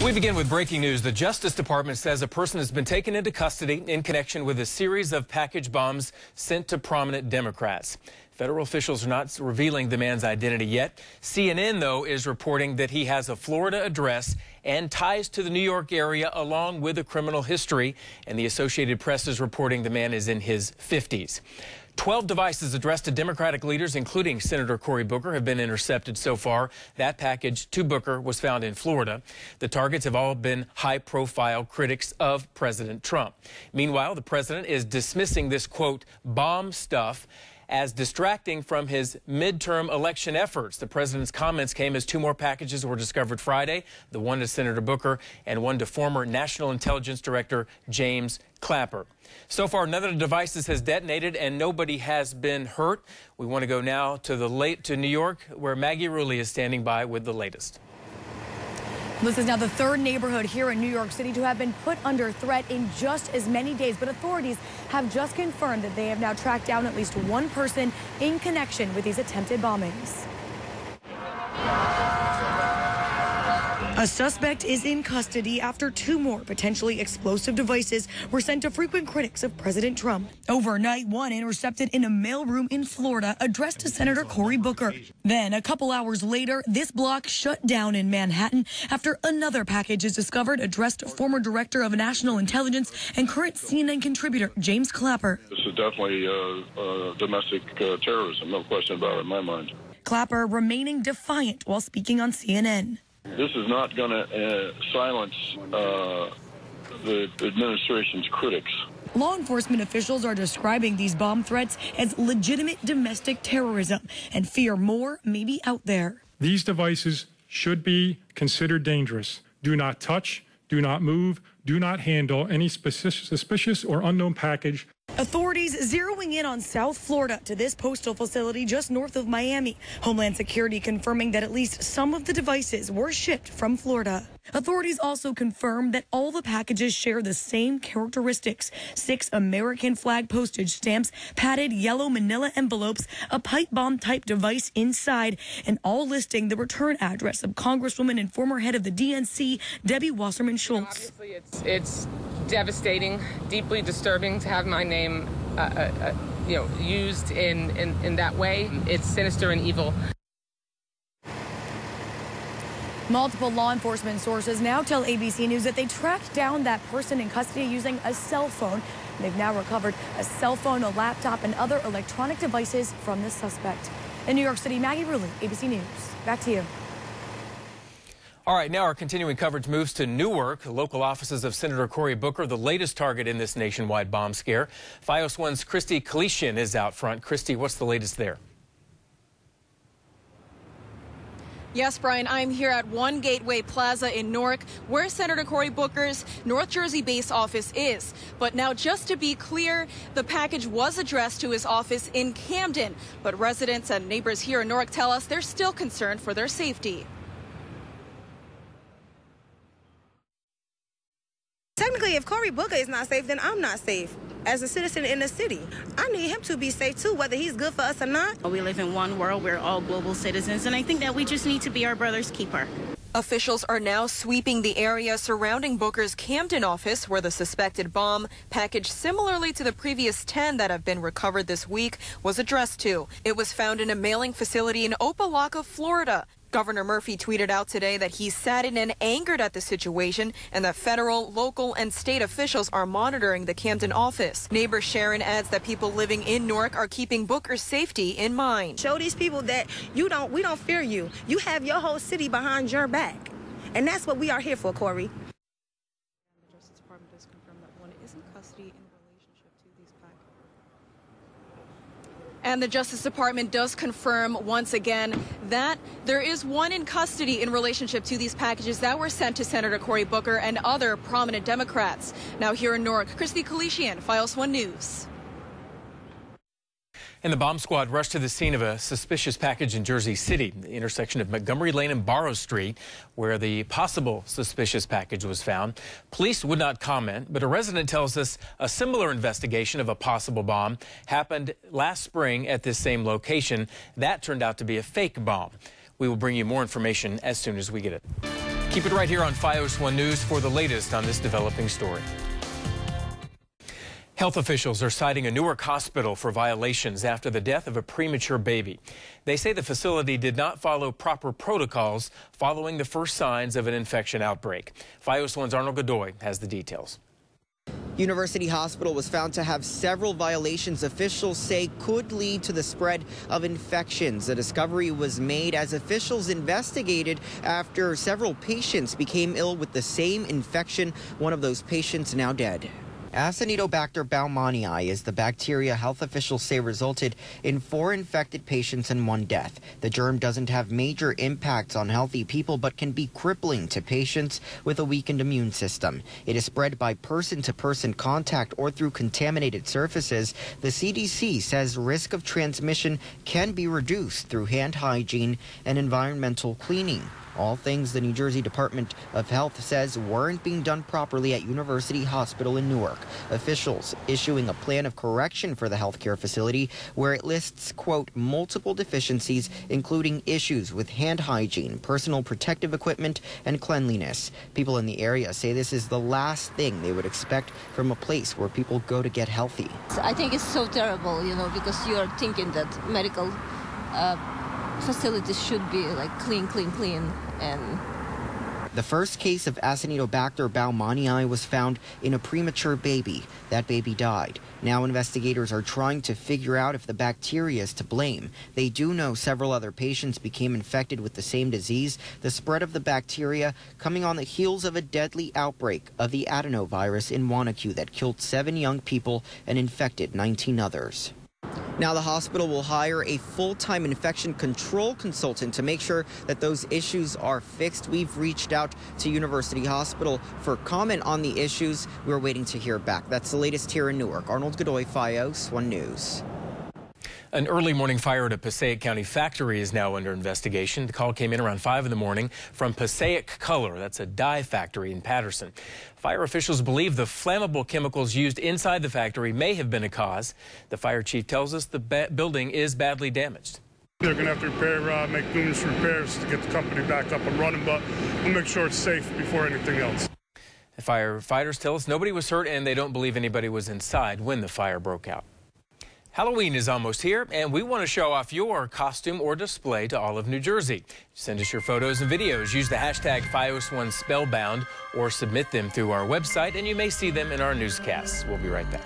We begin with breaking news. The Justice Department says a person has been taken into custody in connection with a series of package bombs sent to prominent Democrats. Federal officials are not revealing the man's identity yet. CNN, though, is reporting that he has a Florida address and ties to the New York area along with a criminal history. And the Associated Press is reporting the man is in his 50s. 12 devices addressed to Democratic leaders, including Senator Cory Booker, have been intercepted so far. That package to Booker was found in Florida. The targets have all been high-profile critics of President Trump. Meanwhile, the president is dismissing this, quote, bomb stuff as distracting from his midterm election efforts. The president's comments came as two more packages were discovered Friday, the one to Senator Booker and one to former National Intelligence Director James Clapper. So far, none of the devices has detonated and nobody has been hurt. We want to go now to New York, where Maggie Rulli is standing by with the latest. This is now the third neighborhood here in New York City to have been put under threat in just as many days. But authorities have just confirmed that they have now tracked down at least one person in connection with these attempted bombings. A suspect is in custody after two more potentially explosive devices were sent to frequent critics of President Trump. Overnight, one intercepted in a mailroom in Florida addressed to Senator Cory Booker. Then, a couple hours later, this block shut down in Manhattan after another package is discovered addressed to former Director of National Intelligence and current CNN contributor James Clapper. This is definitely domestic terrorism, no question about it in my mind. Clapper remaining defiant while speaking on CNN. This is not going to silence the administration's critics. Law enforcement officials are describing these bomb threats as legitimate domestic terrorism and fear more may be out there. These devices should be considered dangerous. Do not touch, do not move, do not handle any suspicious or unknown package. Authorities zeroing in on South Florida to this postal facility just north of Miami. Homeland Security confirming that at least some of the devices were shipped from Florida. Authorities also confirmed that all the packages share the same characteristics. 6 American flag postage stamps, padded yellow manila envelopes, a pipe bomb type device inside, and all listing the return address of Congresswoman and former head of the DNC, Debbie Wasserman Schultz. Obviously, it's devastating, deeply disturbing to have my name used in that way. It's sinister and evil. Multiple law enforcement sources now tell ABC News that they tracked down that person in custody using a cell phone. They've now recovered a cell phone, a laptop, and other electronic devices from the suspect. In New York City, Maggie Rulli, ABC News. Back to you. All right, now our continuing coverage moves to Newark. Local offices of Senator Cory Booker, the latest target in this nationwide bomb scare. FiOS 1's Christy Kalishian is out front. Christy, what's the latest there? Yes, Brian, I'm here at One Gateway Plaza in Newark, where Senator Cory Booker's North Jersey base office is. But now, just to be clear, the package was addressed to his office in Camden. But residents and neighbors here in Newark tell us they're still concerned for their safety. Technically, if Cory Booker is not safe, then I'm not safe. As a citizen in the city, I need him to be safe too, whether he's good for us or not. We live in one world. We're all global citizens, and I think that we just need to be our brother's keeper. Officials are now sweeping the area surrounding Booker's Camden office, where the suspected bomb, packaged similarly to the previous 10 that have been recovered this week, was addressed to. It was found in a mailing facility in Opa-locka, Florida. Governor Murphy tweeted out today that he's saddened and angered at the situation and that federal, local, and state officials are monitoring the Camden office. Neighbor Sharon adds that people living in Newark are keeping Booker's safety in mind. Show these people that we don't fear you. You have your whole city behind your back. And that's what we are here for, Cory. The Justice Department does confirm that one is in custody in relationship to these packages. And the Justice Department does confirm once again that there is one in custody in relationship to these packages that were sent to Senator Cory Booker and other prominent Democrats. Now here in Newark, Christy Kalishian, FiOS 1 News. And the bomb squad rushed to the scene of a suspicious package in Jersey City, the intersection of Montgomery Lane and Barrow Street, where the possible suspicious package was found. Police would not comment, but a resident tells us a similar investigation of a possible bomb happened last spring at this same location. That turned out to be a fake bomb. We will bring you more information as soon as we get it. Keep it right here on FiOS 1 News for the latest on this developing story. Health officials are citing a Newark hospital for violations after the death of a premature baby. They say the facility did not follow proper protocols following the first signs of an infection outbreak. FiOS 1's Arnold Godoy has the details. University Hospital was found to have several violations officials say could lead to the spread of infections. The discovery was made as officials investigated after several patients became ill with the same infection. One of those patients now dead. Acinetobacter baumannii is the bacteria health officials say resulted in 4 infected patients and 1 death. The germ doesn't have major impacts on healthy people but can be crippling to patients with a weakened immune system. It is spread by person-to-person contact or through contaminated surfaces. The CDC says risk of transmission can be reduced through hand hygiene and environmental cleaning. All things the New Jersey Department of Health says weren't being done properly at University Hospital in Newark. Officials issuing a plan of correction for the healthcare facility where it lists, quote, multiple deficiencies, including issues with hand hygiene, personal protective equipment, and cleanliness. People in the area say this is the last thing they would expect from a place where people go to get healthy. I think it's so terrible, because you are thinking that medical facilities should be like clean. And the first case of Acinetobacter baumannii was found in a premature baby. That baby died. Now investigators are trying to figure out if the bacteria is to blame. They do know several other patients became infected with the same disease, the spread of the bacteria coming on the heels of a deadly outbreak of the adenovirus in Wanacue that killed 7 young people and infected 19 others. Now the hospital will hire a full-time infection control consultant to make sure that those issues are fixed. We've reached out to University Hospital for comment on the issues. We're waiting to hear back. That's the latest here in Newark. Arnold Godoy, FiOS 1 News. An early morning fire at a Passaic County factory is now under investigation. The call came in around 5 in the morning from Passaic Color. That's a dye factory in Patterson. Fire officials believe the flammable chemicals used inside the factory may have been a cause. The fire chief tells us the building is badly damaged. They're going to have to make numerous repairs to get the company back up and running, but we'll make sure it's safe before anything else. The firefighters tell us nobody was hurt and they don't believe anybody was inside when the fire broke out. Halloween is almost here, and we want to show off your costume or display to all of New Jersey. Send us your photos and videos. Use the hashtag FiOS1Spellbound or submit them through our website, and you may see them in our newscasts. We'll be right back.